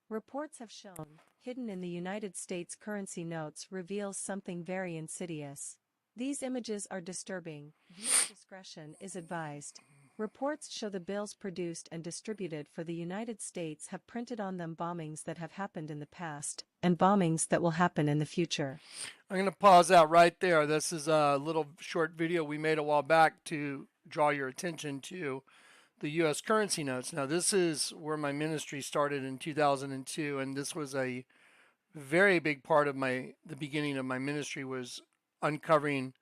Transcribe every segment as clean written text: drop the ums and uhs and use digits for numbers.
Reports have shown, hidden in the United States currency notes reveals something very insidious. These images are disturbing. Viewer discretion is advised. Reports show the bills produced and distributed for the United States have printed on them bombings that have happened in the past, and bombings that will happen in the future. I'm going to pause out right there. This is a little short video we made a while back to draw your attention to the U.S. currency notes. Now, this is where my ministry started in 2002, and this was a very big part of the beginning of my ministry was uncovering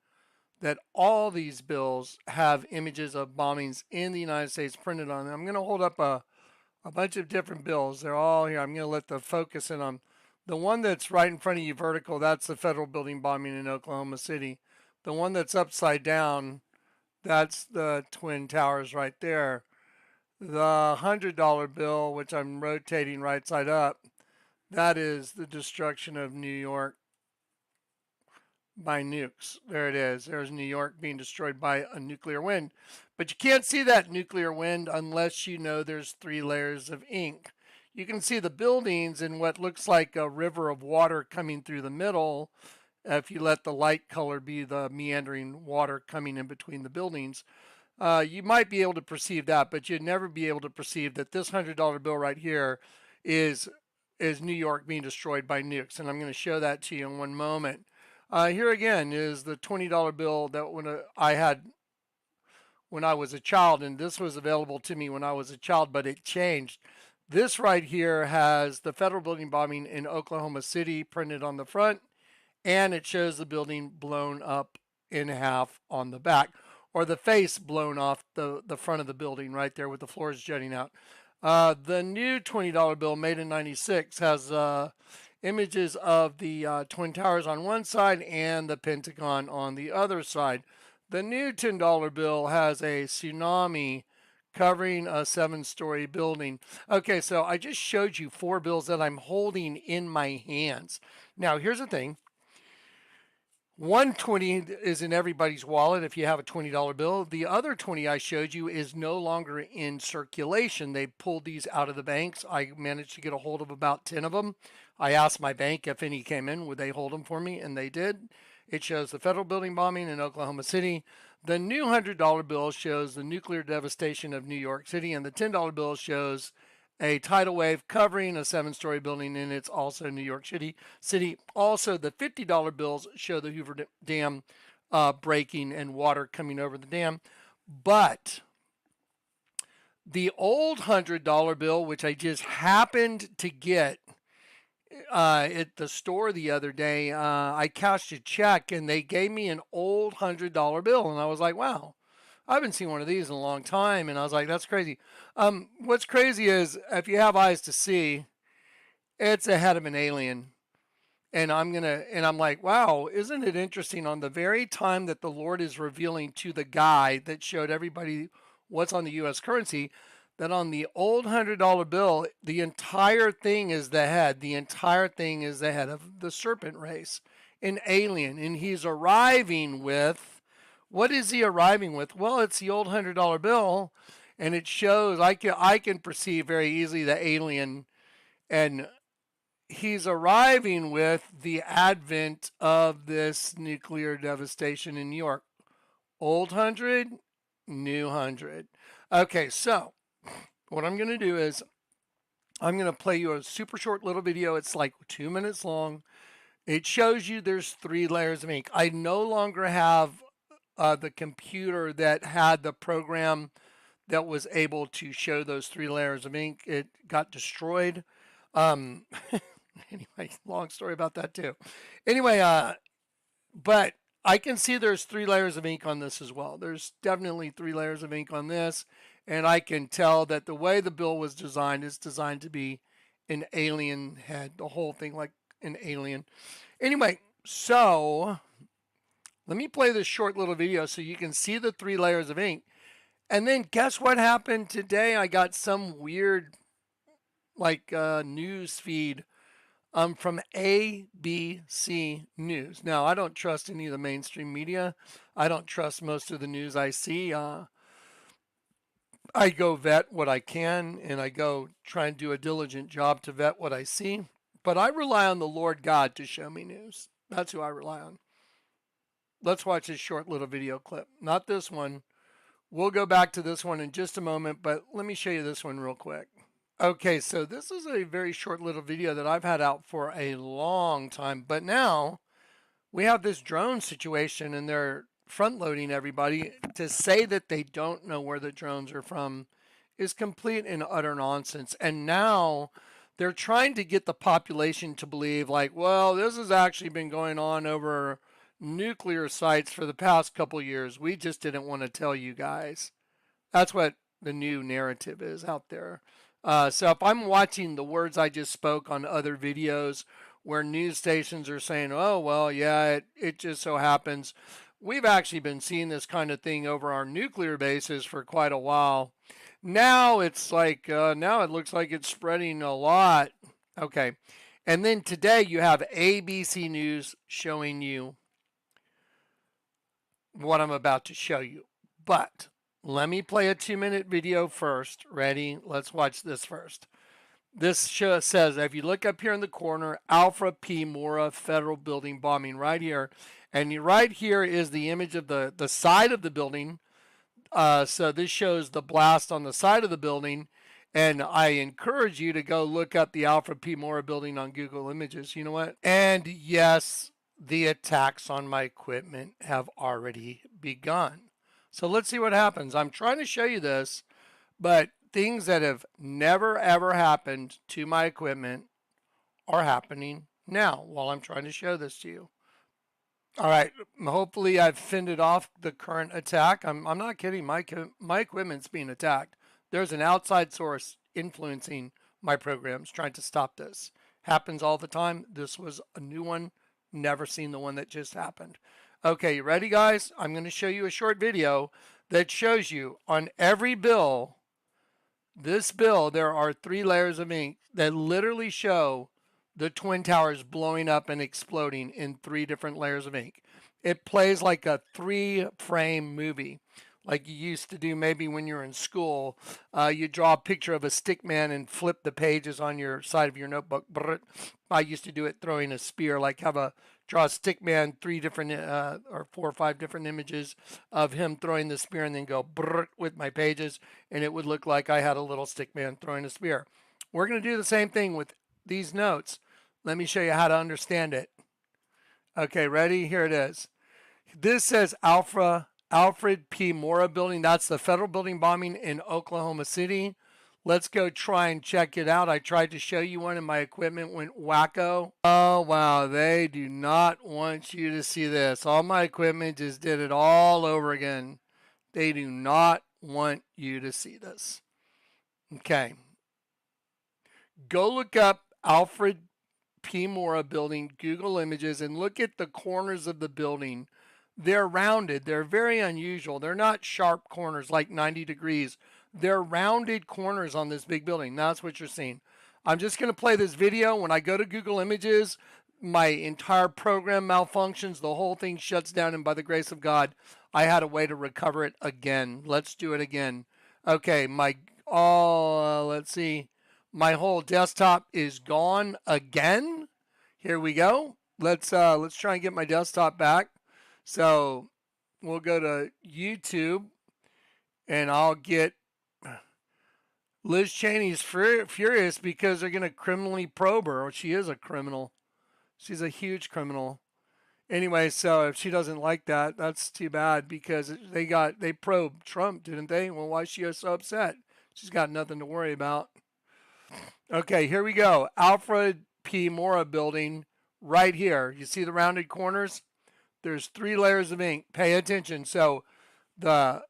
that all these bills have images of bombings in the United States printed on them. I'm going to hold up a bunch of different bills. They're all here. I'm going to let the focus in on the one that's right in front of you vertical. That's the federal building bombing in Oklahoma City. The one that's upside down, that's the Twin Towers right there. The $100 bill, which I'm rotating right side up, that is the destruction of New York by nukes. There it is. There's New York being destroyed by a nuclear wind. But you can't see that nuclear wind unless you know there's 3 layers of ink. You can see the buildings in what looks like a river of water coming through the middle if you let the light color be the meandering water coming in between the buildings. You might be able to perceive that, but you'd never be able to perceive that this $100 bill right here is New York being destroyed by nukes. And I'm going to show that to you in one moment. Here again is the $20 bill that I had when I was a child, and this was available to me when I was a child, but it changed. This right here has the federal building bombing in Oklahoma City printed on the front, and it shows the building blown up in half on the back, or the face blown off the front of the building right there with the floors jutting out. The new $20 bill made in 96 has images of the Twin Towers on one side and the Pentagon on the other side. The new $10 bill has a tsunami covering a 7-story building. Okay, so I just showed you 4 bills that I'm holding in my hands. Now, here's the thing. 120 is in everybody's wallet if you have a $20 bill. The other 20 I showed you is no longer in circulation. They pulled these out of the banks. I managed to get a hold of about 10 of them. I asked my bank if any came in, would they hold them for me? And they did. It shows the federal building bombing in Oklahoma City. The new $100 bill shows the nuclear devastation of New York City, and the $10 bill shows a tidal wave covering a 7-story building, and it's also New York City. Also, the $50 bills show the Hoover Dam breaking and water coming over the dam. But the old $100 bill, which I just happened to get at the store the other day, I cashed a check and they gave me an old $100 bill, and I was like, wow, I haven't seen one of these in a long time. And I was like, that's crazy. What's crazy is if you have eyes to see, it's a head of an alien. And I'm like, wow, isn't it interesting? On the very time that the Lord is revealing to the guy that showed everybody what's on the U.S. currency, that on the old $100 bill, the entire thing is the head. The entire thing is the head of the serpent race, an alien. And he's arriving with, what is he arriving with? Well, it's the old $100 bill, and it shows, I can perceive very easily the alien, and he's arriving with the advent of this nuclear devastation in New York. Old 100, new 100. Okay, so what I'm going to do is I'm going to play you a super short little video. It's like 2 minutes long. It shows you there's 3 layers of ink. I no longer have the computer that had the program that was able to show those 3 layers of ink. It got destroyed. Anyway, long story about that too. Anyway, but I can see there's 3 layers of ink on this as well. There's definitely 3 layers of ink on this. And I can tell that the way the bill was designed is designed to be an alien head, the whole thing like an alien. Anyway, so let me play this short little video so you can see the 3 layers of ink. And then guess what happened today? I got some weird news feed from ABC News. Now, I don't trust any of the mainstream media. I don't trust most of the news I see. I go vet what I can, and I go try and do a diligent job to vet what I see. But I rely on the Lord God to show me news. That's who I rely on. Let's watch this short little video clip. Not this one. We'll go back to this one in just a moment, but let me show you this one real quick. Okay, so this is a very short little video that I've had out for a long time, but now we have this drone situation and they're front loading everybody. To say that they don't know where the drones are from is complete and utter nonsense. And now they're trying to get the population to believe, like, well, this has actually been going on over nuclear sites for the past couple years. We just didn't want to tell you guys. That's what the new narrative is out there. So if I'm watching the words I just spoke on other videos where news stations are saying, oh, well, yeah, it just so happens. We've actually been seeing this kind of thing over our nuclear bases for quite a while. Now it's like, now it looks like it's spreading a lot. Okay. And then today you have ABC News showing you what I'm about to show you. But let me play a 2-minute video first. Ready? Let's watch this first. This show says, if you look up here in the corner, Alfred P. Mora Federal Building bombing right here. And right here is the image of the side of the building. So this shows the blast on the side of the building. And I encourage you to go look up the Alfred P. Mora building on Google Images. You know what? And yes, the attacks on my equipment have already begun. So let's see what happens. I'm trying to show you this, but things that have never ever happened to my equipment are happening now while I'm trying to show this to you. All right, hopefully I've fended off the current attack. I'm not kidding. My equipment's being attacked. There's an outside source influencing my programs trying to stop this. Happens all the time. This was a new one. Never seen the one that just happened. Okay, you ready, guys? I'm going to show you a short video that shows you on every bill, this bill, there are 3 layers of ink that literally show the Twin Towers blowing up and exploding in 3 different layers of ink. It plays like a 3-frame movie, like you used to do maybe when you were in school. You draw a picture of a stick man and flip the pages on your side of your notebook. I used to do it throwing a spear, like draw a stick man, 3 different or 4 or 5 different images of him throwing the spear and then go with my pages, and it would look like I had a little stick man throwing a spear. We're going to do the same thing with these notes. Let me show you how to understand it. Okay, ready? Here it is. This says Alfred P. Mora building. That's the federal building bombing in Oklahoma City. Let's go try and check it out. I tried to show you one and my equipment went wacko. Oh, wow. They do not want you to see this. All my equipment just did it all over again. They do not want you to see this. Okay. Go look up Alfred P. Mora building, Google Images, and look at the corners of the building. They're rounded. They're very unusual. They're not sharp corners like 90 degrees. They're rounded corners on this big building. That's what you're seeing. I'm just going to play this video. When I go to Google Images, my entire program malfunctions. The whole thing shuts down, and by the grace of God, I had a way to recover it again. Let's do it again. Okay, let's see. My whole desktop is gone again. Here we go. Let's try and get my desktop back. So we'll go to YouTube, and I'll get Liz Cheney's furious because they're going to criminally probe her. She is a criminal. She's a huge criminal. Anyway, so if she doesn't like that, that's too bad, because they probed Trump, didn't they? Well, why is she so upset? She's got nothing to worry about. Okay, here we go. Alfred P. Mora building right here. You see the rounded corners? There's 3 layers of ink. Pay attention. So the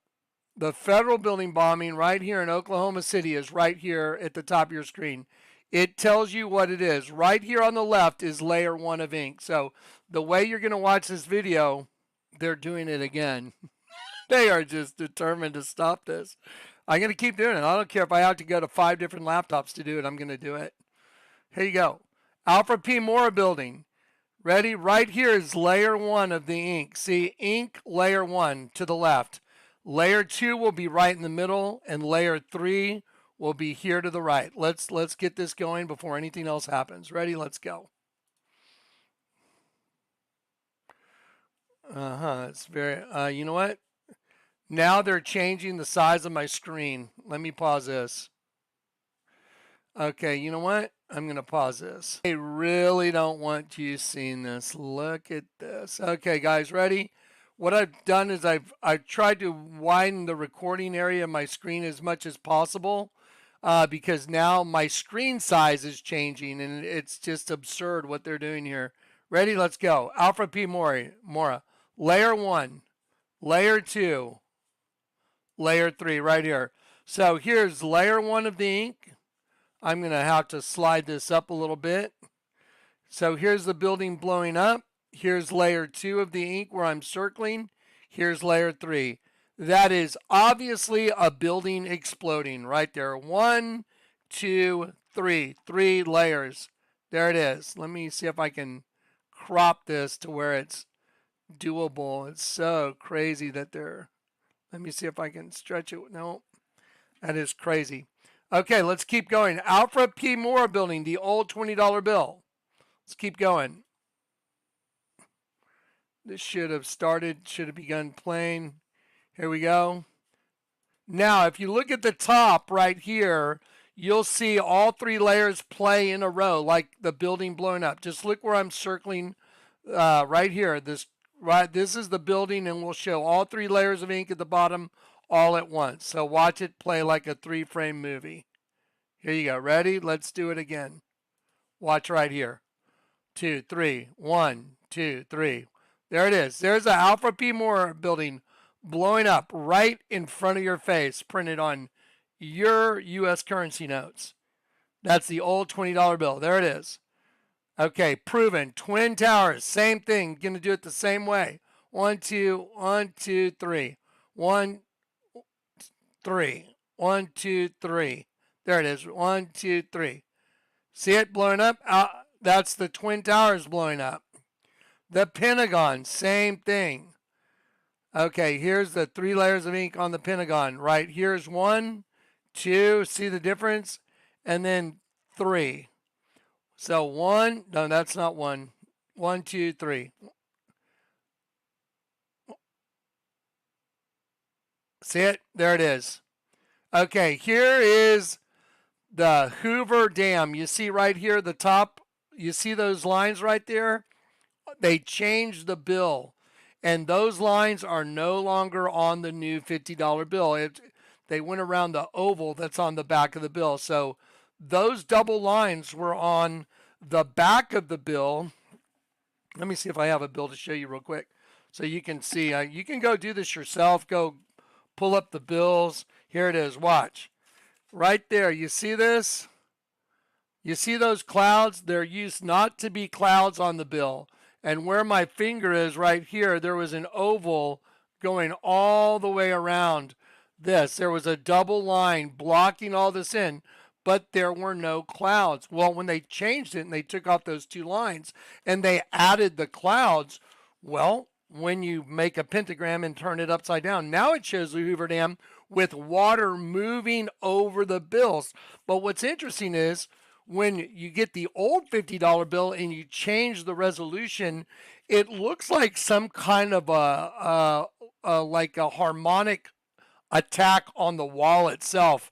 federal building bombing right here in Oklahoma City is right here at the top of your screen. It tells you what it is. Right here on the left is layer 1 of ink. So the way you're going to watch this video, they're doing it again. They are just determined to stop this. I'm going to keep doing it. I don't care if I have to go to 5 different laptops to do it. I'm going to do it. Here you go. Alfred P. Mora building. Ready? Right here is layer 1 of the ink. See, ink layer 1 to the left. Layer 2 will be right in the middle, and layer 3 will be here to the right. Let's get this going before anything else happens. Ready? Let's go. It's very, you know what? Now they're changing the size of my screen. Let me pause this. Okay, you know what? I'm going to pause this. I really don't want you seeing this. Look at this. Okay, guys, ready? What I've done is I've tried to widen the recording area of my screen as much as possible because now my screen size is changing and it's just absurd what they're doing here. Ready? Let's go. Alpha P Mora. Layer 1, layer 2, layer 3 right here. So here's layer 1 of the ink. I'm going to have to slide this up a little bit. So here's the building blowing up. Here's layer 2 of the ink where I'm circling. Here's layer 3. That is obviously a building exploding right there. 1, 2, 3. 3 layers. There it is. Let me see if I can crop this to where it's doable. It's so crazy that they're... Let me see if I can stretch it. No, that is crazy. Okay, let's keep going. Alfred P. Moore building, the old $20 bill. Let's keep going. This should have begun playing. Here we go. Now, if you look at the top right here, you'll see all 3 layers play in a row, like the building blowing up. Just look where I'm circling right here. This is the building, and we'll show all 3 layers of ink at the bottom all at once. So watch it play like a 3-frame movie. Here you go. Ready? Let's do it again. Watch right here. 2, 3. 1, 2, 3. There it is. There's the Alfred P. Moore building blowing up right in front of your face, printed on your U.S. currency notes. That's the old $20 bill. There it is. Okay, proven. Twin Towers, same thing. Going to do it the same way. 1, 2, 1, 2, 3. 1, 3. 1, 2, 3. There it is. 1, 2, 3. See it blowing up? That's the Twin Towers blowing up. The Pentagon, same thing. Okay, here's the 3 layers of ink on the Pentagon. Right, here's 1, 2, see the difference? And then 3. So 1, no, that's not 1. 1, 2, 3. See it? There it is. Okay, here is the Hoover Dam. You see right here, the top, you see those lines right there? They changed the bill, and those lines are no longer on the new $50 bill. They went around the oval that's on the back of the bill. So those double lines were on the back of the bill. Let me see if I have a bill to show you real quick so you can see. You can go do this yourself. Go pull up the bills. Here it is. Watch. Right there. You see this? You see those clouds? They're used not to be clouds on the bill. And where my finger is right here, there was an oval going all the way around this. There was a double line blocking all this in, but there were no clouds. Well, when they changed it and they took off those 2 lines and they added the clouds, well, when you make a pentagram and turn it upside down, now it shows the Hoover Dam with water moving over the bills. But what's interesting is, when you get the old $50 bill and you change the resolution, it looks like some kind of like a harmonic attack on the wall itself.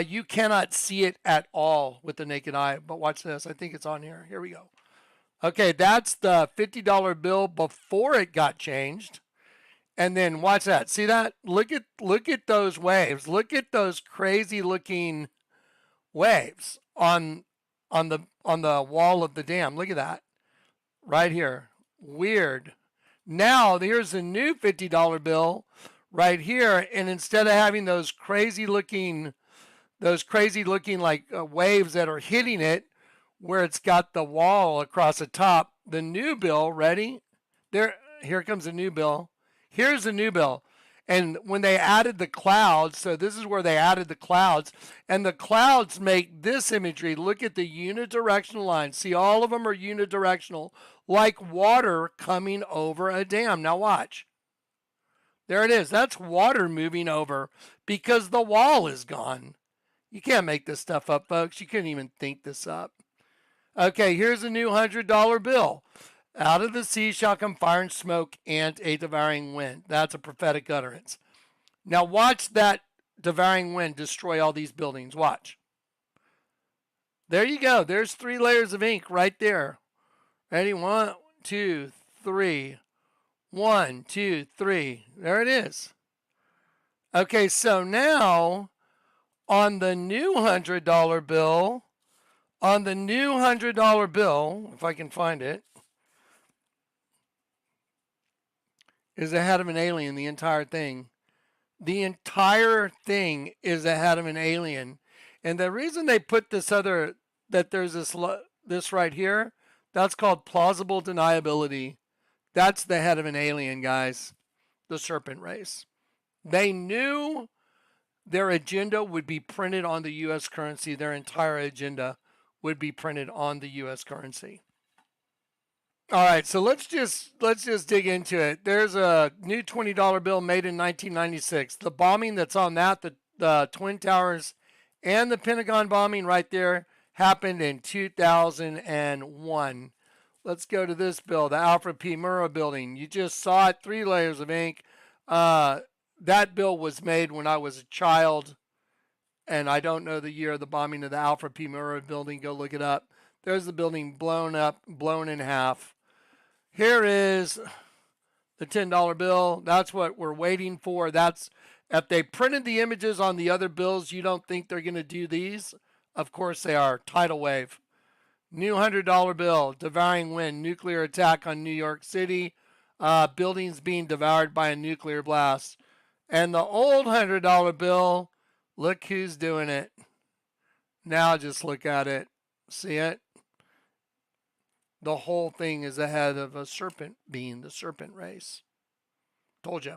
You cannot see it at all with the naked eye. But watch this. I think it's on here. Here we go. Okay, that's the $50 bill before it got changed. And then watch that. See that? Look at those waves. Look at those crazy looking waves on the wall of the dam. Look at that. Right here. Weird. Now here's a new $50 bill right here, and instead of having those crazy looking like waves that are hitting it, where it's got the wall across the top, the new bill, ready? Here comes a new bill. Here's the new bill. And when they added the clouds, so this is where they added the clouds, and the clouds make this imagery. Look at the unidirectional lines. See, all of them are unidirectional, like water coming over a dam. Now watch. There it is. That's water moving over because the wall is gone. You can't make this stuff up, folks. You couldn't even think this up. Okay, here's a new $100 bill. Out of the sea shall come fire and smoke and a devouring wind. That's a prophetic utterance. Now watch that devouring wind destroy all these buildings. Watch. There you go. There's 3 layers of ink right there. Ready? 1, 2, 3. 1, 2, 3. There it is. Okay, so now on the new $100 bill, if I can find it, is the head of an alien, the entire thing. The entire thing is the head of an alien. And the reason they put this other, that there's this right here, that's called plausible deniability. That's the head of an alien, guys. The serpent race. They knew their agenda would be printed on the U.S. currency. Their entire agenda would be printed on the U.S. currency. All right, so let's just dig into it. There's a new $20 bill made in 1996. The bombing that's on that, the Twin Towers and the Pentagon bombing right there, happened in 2001. Let's go to this bill, the Alfred P. Murrah building. You just saw it, 3 layers of ink. That bill was made when I was a child, and I don't know the year of the bombing of the Alfred P. Murrah building. Go look it up. There's the building blown up, blown in half. Here is the $10 bill. That's what we're waiting for. That's if they printed the images on the other bills, you don't think they're going to do these? Of course they are. Tidal wave. New $100 bill. Devouring wind. Nuclear attack on New York City. Buildings being devoured by a nuclear blast. And the old $100 bill, look who's doing it. Now just look at it. See it? The whole thing is ahead of a serpent being the serpent race. Told you.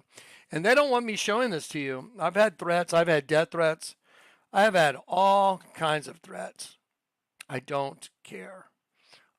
And they don't want me showing this to you. I've had threats. I've had death threats. I have had all kinds of threats. I don't care.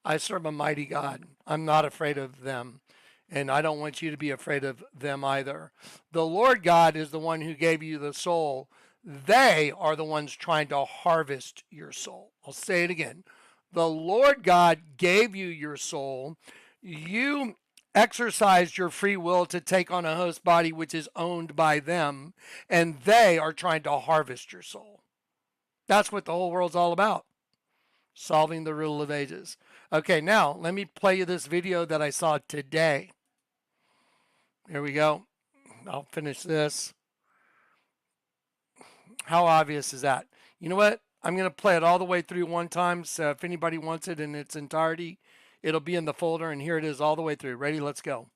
I serve a mighty God. I'm not afraid of them. And I don't want you to be afraid of them either. The Lord God is the one who gave you the soul. They are the ones trying to harvest your soul. I'll say it again. The Lord God gave you your soul. You exercised your free will to take on a host body which is owned by them, and they are trying to harvest your soul. That's what the whole world's all about. Solving the riddle of ages. Okay, now let me play you this video that I saw today. Here we go. I'll finish this. How obvious is that? You know what? I'm going to play it all the way through one time, so if anybody wants it in its entirety, it'll be in the folder, and here it is all the way through. Ready? Let's go.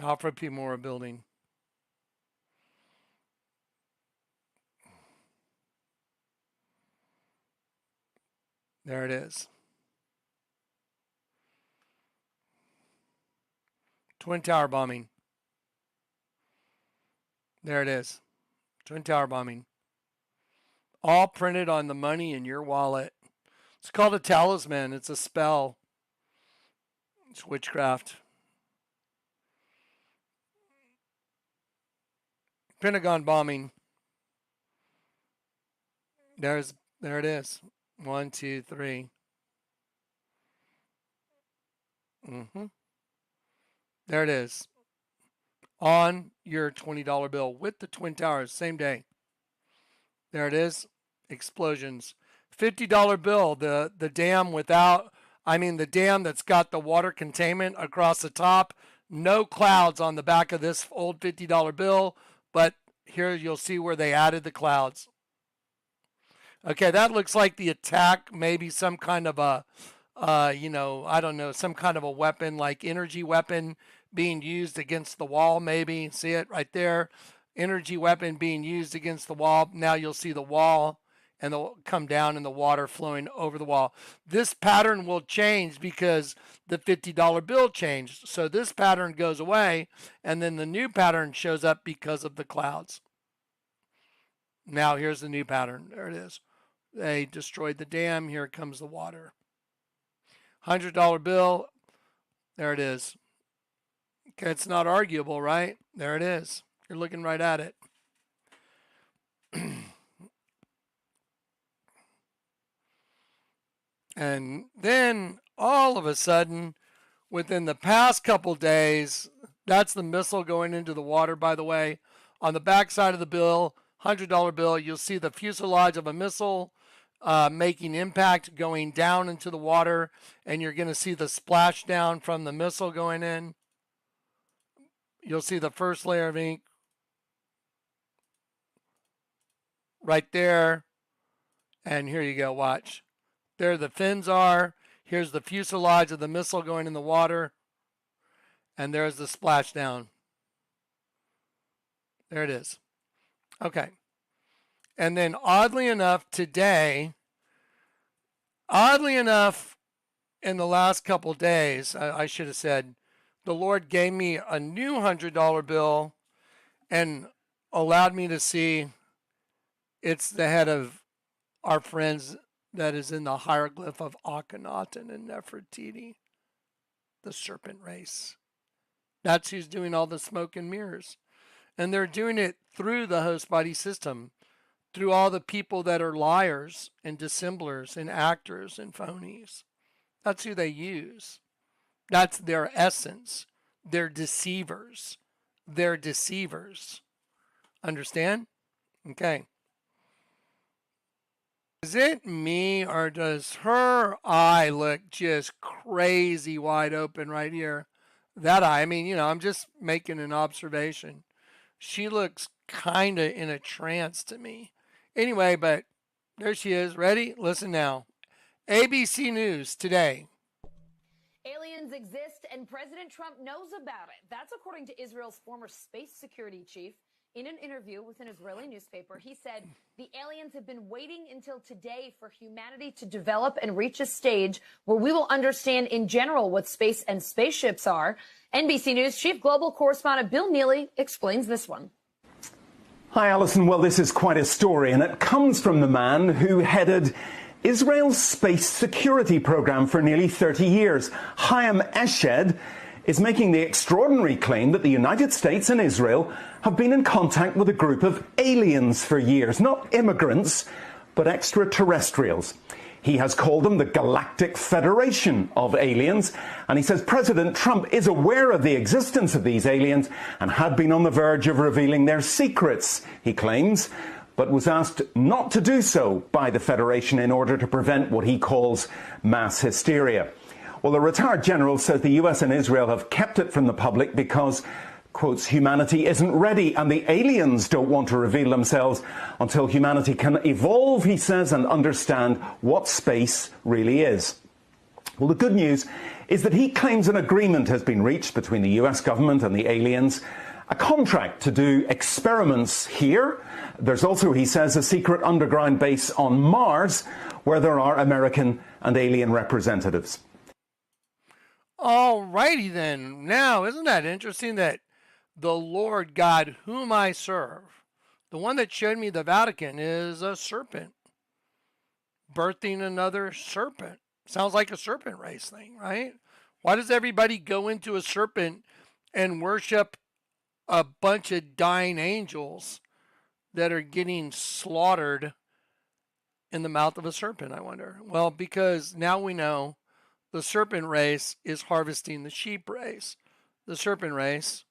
Alfred P. Murrah building. There it is. Twin Tower bombing. There it is. Twin Tower bombing. All printed on the money in your wallet. It's called a talisman. It's a spell. It's witchcraft. Pentagon bombing. There it is. 1, 2, 3. There it is. On your $20 bill with the Twin Towers, same day. There it is. Explosions. $50 bill, the dam without, the dam that's got the water containment across the top. No clouds on the back of this old $50 bill, but here you'll see where they added the clouds. Okay, that looks like the attack, maybe some kind of a, I don't know, some kind of a weapon, like energy weapon being used against the wall, maybe. See it right there? Energy weapon being used against the wall. Now you'll see the wall and they'll come down and the water flowing over the wall. This pattern will change because the $50 bill changed. So this pattern goes away and then the new pattern shows up because of the clouds. Now here's the new pattern. There it is. They destroyed the dam. Here comes the water. $100 bill. There it is. Okay, it's not arguable, right? There it is. You're looking right at it. And then all of a sudden, within the past couple days, that's the missile going into the water, by the way. On the back side of the bill, $100 bill, you'll see the fuselage of a missile making impact going down into the water, and you're going to see the splashdown from the missile going in. You'll see the first layer of ink right there. And here you go, watch. There the fins are. Here's the fuselage of the missile going in the water. And there's the splashdown. There it is. Okay. And then oddly enough today, in the last couple days, I should have said, the Lord gave me a new $100 bill and allowed me to see it's the head of our friends that is in the hieroglyph of Akhenaten and Nefertiti, the serpent race. That's who's doing all the smoke and mirrors. And they're doing it through the host body system, through all the people that are liars and dissemblers and actors and phonies. That's who they use. That's their essence. They're deceivers. They're deceivers. Understand? Okay. Is it me or does her eye look just crazy wide open right here? That eye, I mean, I'm just making an observation. She looks kind of in a trance to me. Anyway, but there she is. Ready? Listen now. ABC News today. Aliens exist and President Trump knows about it. That's according to Israel's former space security chief. In an interview with an Israeli newspaper, he said the aliens have been waiting until today for humanity to develop and reach a stage where we will understand in general what space and spaceships are. NBC News chief global correspondent Bill Neely explains this one. Hi, Alison. Well, this is quite a story, and it comes from the man who headed Israel's space security program for nearly 30 years. Chaim Eshed is making the extraordinary claim that the United States and Israel have been in contact with a group of aliens for years. Not immigrants, but extraterrestrials. He has called them the Galactic Federation of Aliens, and he says President Trump is aware of the existence of these aliens and had been on the verge of revealing their secrets, he claims, but was asked not to do so by the Federation in order to prevent what he calls mass hysteria. Well, the retired general says the US and Israel have kept it from the public because, quotes, humanity isn't ready and the aliens don't want to reveal themselves until humanity can evolve, he says, and understand what space really is. Well, the good news is that he claims an agreement has been reached between the US government and the aliens, a contract to do experiments here. There's also, he says, a secret underground base on Mars where there are American and alien representatives. All righty then. Now, isn't that interesting that the Lord God whom I serve, the one that showed me the Vatican, is a serpent, birthing another serpent. Sounds like a serpent race thing, right? Why does everybody go into a serpent and worship a bunch of dying angels that are getting slaughtered in the mouth of a serpent, I wonder? Well, because now we know the serpent race is harvesting the sheep race. The serpent race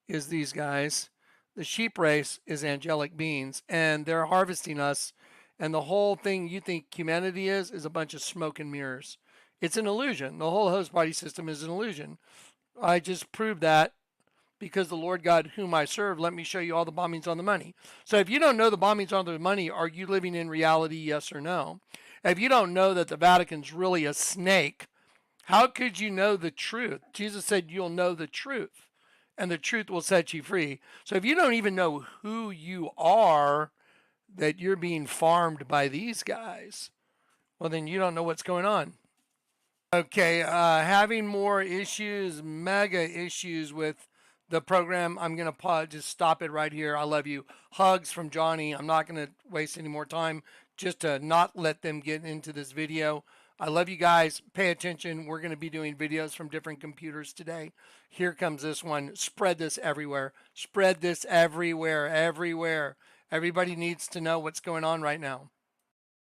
is these guys. The sheep race is angelic beings, and they're harvesting us. And the whole thing you think humanity is a bunch of smoke and mirrors. It's an illusion. The whole host body system is an illusion. I just proved that because the Lord God whom I serve, let me show you all the bombings on the money. So if you don't know the bombings on the money, are you living in reality, yes or no? If you don't know that the Vatican's really a snake, how could you know the truth? Jesus said you'll know the truth, and the truth will set you free. So if you don't even know who you are, that you're being farmed by these guys, well, then you don't know what's going on. Okay, having more issues, mega issues with the program. I'm going to just stop it right here. I love you. Hugs from Johnny. I'm not going to waste any more time just to not let them get into this video. I love you guys. Pay attention. We're going to be doing videos from different computers today. Here comes this one. Spread this everywhere. Spread this everywhere, everywhere. Everybody needs to know what's going on right now.